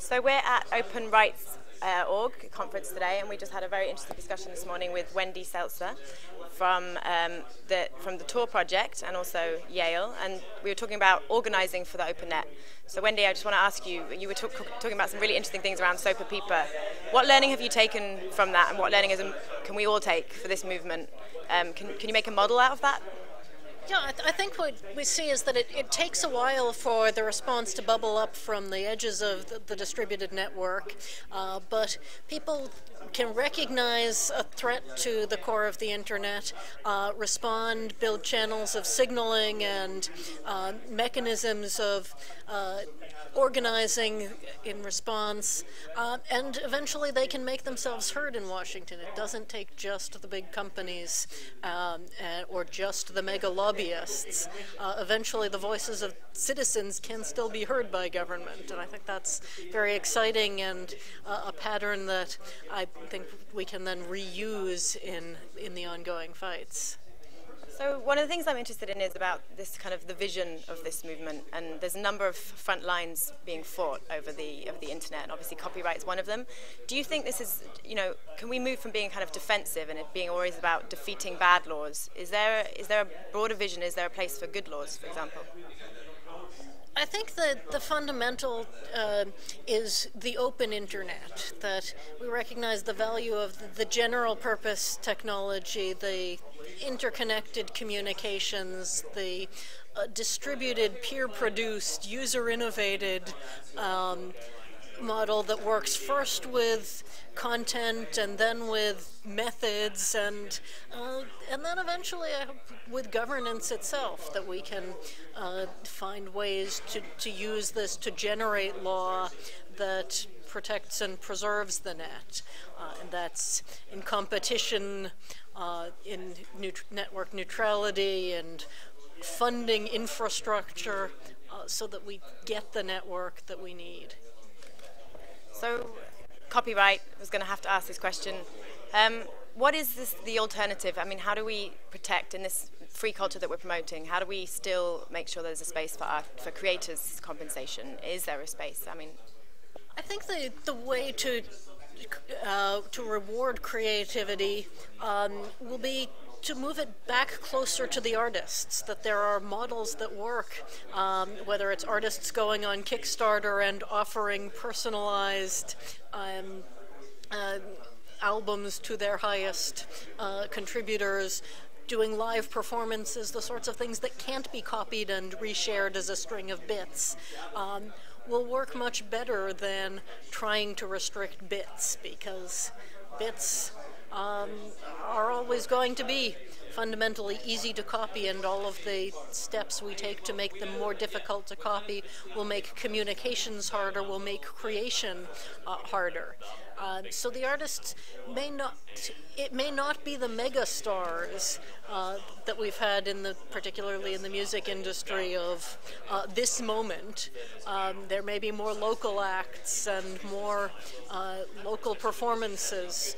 So we're at Open Rights Org conference today, and we just had a very interesting discussion this morning with Wendy Seltzer from the Tor project and also Yale, and we were talking about organizing for the open net. So Wendy, I just want to ask you, you were talking about some really interesting things around SOPA PIPA. What learning have you taken from that, and what learning can we all take for this movement? Can you make a model out of that? Yeah, I think what we see is that it takes a while for the response to bubble up from the edges of the distributed network, but people can recognize a threat to the core of the internet, respond, build channels of signaling and mechanisms of organizing in response, and eventually they can make themselves heard in Washington. It doesn't take just the big companies or just the mega lobbyists. Eventually the voices of citizens can still be heard by government, and I think that's very exciting and a pattern that I think we can then reuse in the ongoing fights. So one of the things I'm interested in is about this kind of the vision of this movement, and there's a number of front lines being fought over the internet, and obviously copyright is one of them. Do you think this is, can we move from being kind of defensive and it being always about defeating bad laws? Is there a broader vision? Is there a place for good laws, for example? I think that the fundamental is the open internet, that we recognize the value of the general purpose technology, the interconnected communications, the distributed, peer-produced, user-innovated model that works first with content and then with methods and then eventually with governance itself, that we can find ways to use this to generate law that protects and preserves the net. And that's in competition, in network neutrality and funding infrastructure so that we get the network that we need. So, copyright, I was going to have to ask this question. What is the alternative? I mean, how do we protect, in this free culture that we're promoting, how do we still make sure there's a space for art, for creators' compensation? Is there a space? I mean, I think the way to reward creativity will be to move it back closer to the artists, that there are models that work, whether it's artists going on Kickstarter and offering personalized albums to their highest contributors, doing live performances, the sorts of things that can't be copied and reshared as a string of bits, will work much better than trying to restrict bits, because bits are always going to be fundamentally easy to copy, and all of the steps we take to make them more difficult to copy will make communications harder, will make creation harder. So the artists may not be the mega stars that we've had particularly in the music industry of this moment. There may be more local acts and more local performances,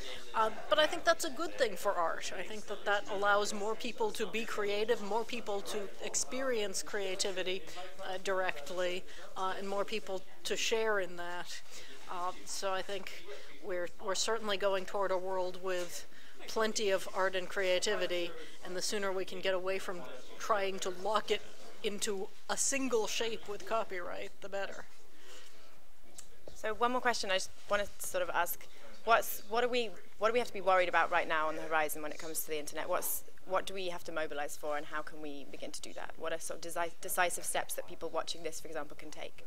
but I think that's a good thing for art. I think that allows more people to be creative, more people to experience creativity directly, and more people to share in that. So I think we're certainly going toward a world with plenty of art and creativity, and the sooner we can get away from trying to lock it into a single shape with copyright, the better. So one more question I just wanted to sort of ask. What do we have to be worried about right now on the horizon when it comes to the internet? What do we have to mobilize for, and how can we begin to do that? What are sort of decisive steps that people watching this, for example, can take?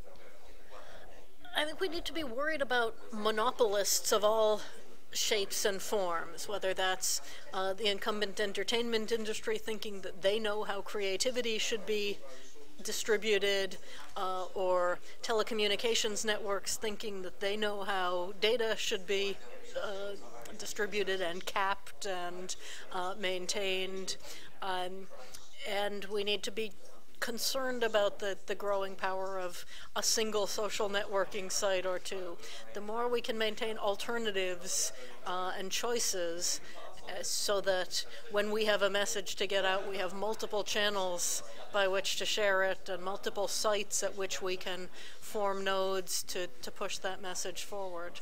I think we need to be worried about monopolists of all shapes and forms, whether that's the incumbent entertainment industry thinking that they know how creativity should be distributed, or telecommunications networks thinking that they know how data should be distributed and capped and maintained. And we need to be concerned about the growing power of a single social networking site or two. The more we can maintain alternatives and choices so that when we have a message to get out, we have multiple channels by which to share it and multiple sites at which we can form nodes to push that message forward,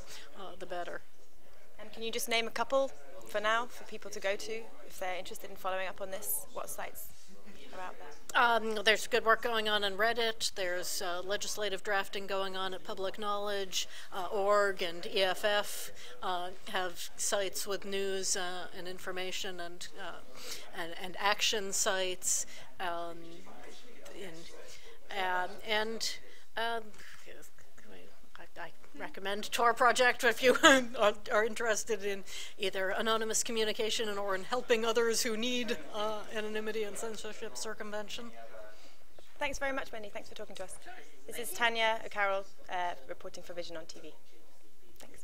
the better. And can you just name a couple for now for people to go to if they're interested in following up on this? What sites are out there? There's good work going on Reddit. There's legislative drafting going on at Public Knowledge. Org and EFF have sites with news and information and action sites. I recommend Tor Project if you are interested in either anonymous communication or in helping others who need anonymity and censorship circumvention. Thanks very much, Wendy. Thanks for talking to us. This is Tanya O'Carroll reporting for VisionOntv. Thanks.